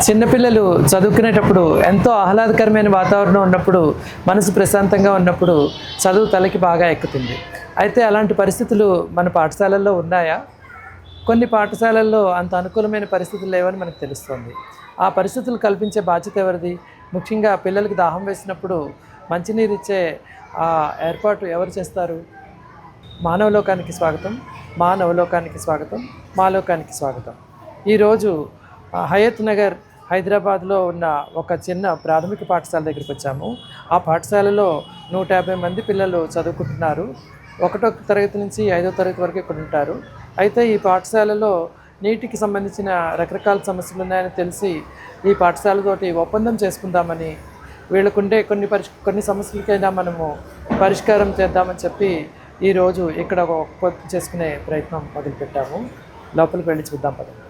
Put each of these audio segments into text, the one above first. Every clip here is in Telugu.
చిన్నపిల్లలు చదువుకునేటప్పుడు ఎంతో ఆహ్లాదకరమైన వాతావరణం ఉన్నప్పుడు, మనసు ప్రశాంతంగా ఉన్నప్పుడు చదువు తలకి బాగా ఎక్కుతుంది. అయితే అలాంటి పరిస్థితులు మన పాఠశాలల్లో ఉన్నాయా? కొన్ని పాఠశాలల్లో అంత అనుకూలమైన పరిస్థితులు లేవని మనకు తెలుస్తుంది. ఆ పరిస్థితులు కల్పించే బాధ్యత ఎవరిది? ముఖ్యంగా పిల్లలకి దాహం వేసినప్పుడు మంచినీరు ఇచ్చే ఏర్పాటు ఎవరు చేస్తారు? మానవలోకానికి స్వాగతం, మానవలోకానికి స్వాగతం, మాలోకానికి స్వాగతం. ఈరోజు హయత్ నగర్ హైదరాబాద్లో ఉన్న ఒక చిన్న ప్రాథమిక పాఠశాల దగ్గరికి వచ్చాము. ఆ పాఠశాలలో 150 మంది పిల్లలు చదువుకుంటున్నారు. 1వ తరగతి నుంచి 5వ తరగతి వరకు ఇక్కడ ఉంటారు. అయితే ఈ పాఠశాలలో నీటికి సంబంధించిన రకరకాల సమస్యలు ఉన్నాయని తెలిసి ఈ పాఠశాలతోటి ఒప్పందం చేసుకుందామని, వీళ్ళకుండే కొన్ని సమస్యలకైనా మనము పరిష్కారం చేద్దామని చెప్పి ఈరోజు ఇక్కడ ఒక ఒప్పందం చేసుకునే ప్రయత్నం మొదలుపెట్టాము. లోపలికి వెళ్ళి చూద్దాం పదండి.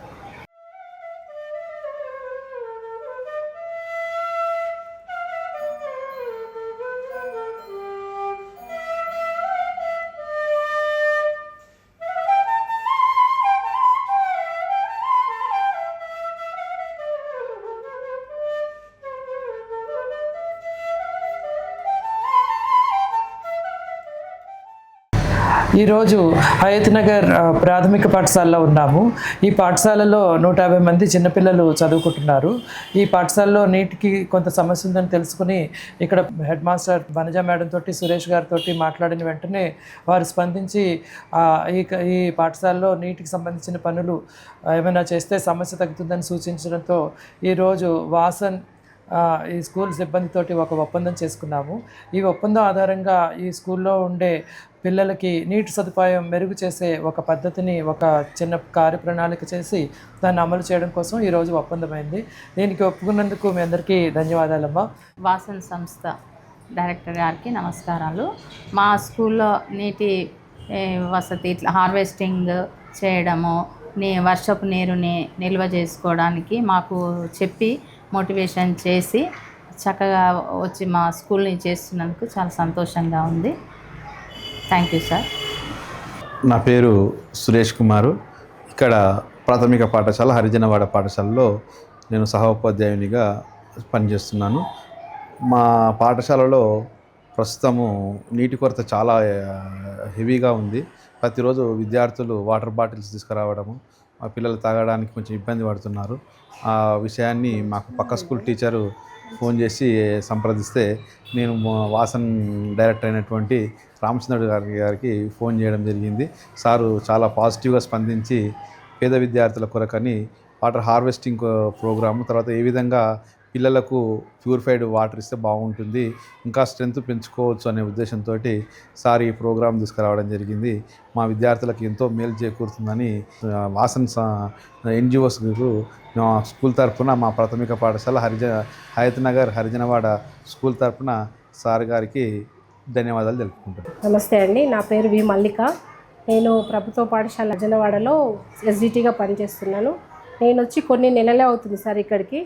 ఈరోజు హయత్ నగర్ ప్రాథమిక పాఠశాలలో ఉన్నాము. ఈ పాఠశాలలో 150 మంది చిన్నపిల్లలు చదువుకుంటున్నారు. ఈ పాఠశాలలో నీటికి కొంత సమస్య ఉందని తెలుసుకుని ఇక్కడ హెడ్ మాస్టర్ వనజ మేడం తోటి, సురేష్ గారితో మాట్లాడిన వెంటనే వారు స్పందించి ఈ పాఠశాలలో నీటికి సంబంధించిన పనులు ఏమైనా చేస్తే సమస్య తగ్గుతుందని సూచించడంతో ఈరోజు వాసన్ ఈ స్కూల్ సిబ్బందితోటి ఒక ఒప్పందం చేసుకున్నాము. ఈ ఒప్పందం ఆధారంగా ఈ స్కూల్లో ఉండే పిల్లలకి నీటి సదుపాయం మెరుగు చేసే ఒక పద్ధతిని, ఒక చిన్న కార్యప్రణాళిక చేసి దాన్ని అమలు చేయడం కోసం ఈరోజు ఒప్పందమైంది. దీనికి ఒప్పుకున్నందుకు మీ అందరికీ ధన్యవాదాలమ్మా. వాసన్ సంస్థ డైరెక్టర్ గారికి నమస్కారాలు. మా స్కూల్లో నీటి వసతి ఇట్లా హార్వెస్టింగ్ చేయడము, వర్షపు నీరుని నిల్వ చేసుకోవడానికి మాకు చెప్పి మోటివేషన్ చేసి చక్కగా వచ్చి మా స్కూల్ని చేస్తున్నందుకు చాలా సంతోషంగా ఉంది. Thank you sir. నా పేరు సురేష్ కుమారు. ఇక్కడ ప్రాథమిక పాఠశాల హరిజనవాడ పాఠశాలలో నేను సహోపాధ్యాయునిగా పనిచేస్తున్నాను. మా పాఠశాలలో ప్రస్తుతము నీటి కొరత చాలా హెవీగా ఉంది. ప్రతిరోజు విద్యార్థులు వాటర్ బాటిల్స్ తీసుకురావడము, మా పిల్లలు తాగడానికి కొంచెం ఇబ్బంది పడుతున్నారు. ఆ విషయాన్ని మాకు పక్క స్కూల్ టీచరు ఫోన్ చేసి సంప్రదిస్తే నేను వాసన్ డైరెక్టర్ అయినటువంటి రామచంద్రుడు గారికి ఫోన్ చేయడం జరిగింది. సారు చాలా పాజిటివ్గా స్పందించి పేద విద్యార్థుల కొరకని వాటర్ హార్వెస్టింగ్ ప్రోగ్రాము, తర్వాత ఏ విధంగా పిల్లలకు ప్యూరిఫైడ్ వాటర్ ఇస్తే బాగుంటుంది, ఇంకా స్ట్రెంత్ పెంచుకోవచ్చు అనే ఉద్దేశంతో సార్ ఈ ప్రోగ్రాం తీసుకురావడం జరిగింది. మా విద్యార్థులకు ఎంతో మేలు చేకూరుతుందని వాసన్ ఎన్జిఓస్కు మా స్కూల్ తరఫున, మా ప్రాథమిక పాఠశాల హయత్ నగర్ హరిజనవాడ స్కూల్ తరఫున సార్ గారికి ధన్యవాదాలు తెలుపుకుంటాను. నమస్తే అండి, నా పేరు వి మల్లిక. నేను ప్రభుత్వ పాఠశాల హరిజనవాడలో ఎస్జిటిగా పనిచేస్తున్నాను. నేను వచ్చి కొన్ని నెలలే అవుతుంది సార్ ఇక్కడికి.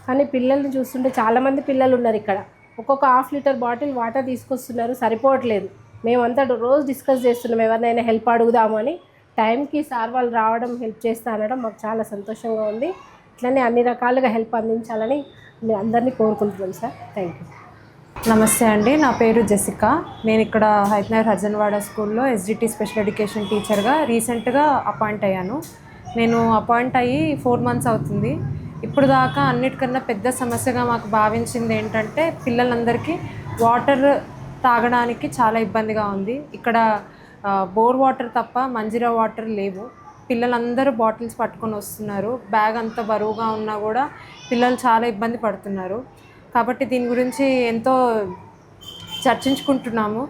కానీ పిల్లల్ని చూస్తుంటే చాలామంది పిల్లలు ఉన్నారు ఇక్కడ. ఒక్కొక్క ½ లీటర్ బాటిల్ వాటర్ తీసుకొస్తున్నారు, సరిపోవట్లేదు. మేమంతా రోజు డిస్కస్ చేస్తున్నాం ఎవరినైనా హెల్ప్ అడుగుదామని. టైంకి సార్ వాళ్ళు రావడం, హెల్ప్ చేస్తా అనడం మాకు చాలా సంతోషంగా ఉంది. ఇట్లనే అన్ని రకాలుగా హెల్ప్ అందించాలని అందరినీ కోరుకుంటున్నాం సార్. Thank you. నమస్తే అండి, నా పేరు జెసికా. నేను ఇక్కడ హయత్ నగర్ హరిజనవాడ స్కూల్లో ఎస్జిటి స్పెషల్ ఎడ్యుకేషన్ టీచర్గా రీసెంట్గా అపాయింట్ అయ్యాను. నేను అపాయింట్ అయ్యి 4 months అవుతుంది. ఇప్పుడు దాకా అన్నిటికన్నా పెద్ద సమస్యగా మాకు భావించింది ఏంటంటే పిల్లలందరికీ వాటర్ తాగడానికి చాలా ఇబ్బందిగా ఉంది. ఇక్కడ బోర్ వాటర్ తప్ప మంజీరా వాటర్ లేవు. పిల్లలందరూ బాటిల్స్ పట్టుకొని వస్తున్నారు. బ్యాగ్ అంత బరువుగా ఉన్నా కూడా పిల్లలు చాలా ఇబ్బంది పడుతున్నారు. కాబట్టి దీని గురించి ఎంతో చర్చించుకుంటున్నాము.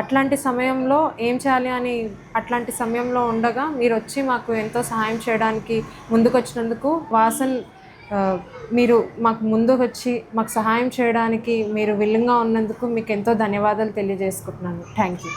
అట్లాంటి సమయంలో ఏం చేయాలి అని అట్లాంటి సమయంలో ఉండగా మీరు వచ్చి మాకు ఎంతో సహాయం చేయడానికి ముందుకు వచ్చినందుకు వాసన్ మీరు మాకు ముందుకు వచ్చి మాకు సహాయం చేయడానికి మీరు విల్లింగ్గా ఉన్నందుకు మీకు ఎంతో ధన్యవాదాలు తెలియజేసుకుంటున్నాను. Thank you.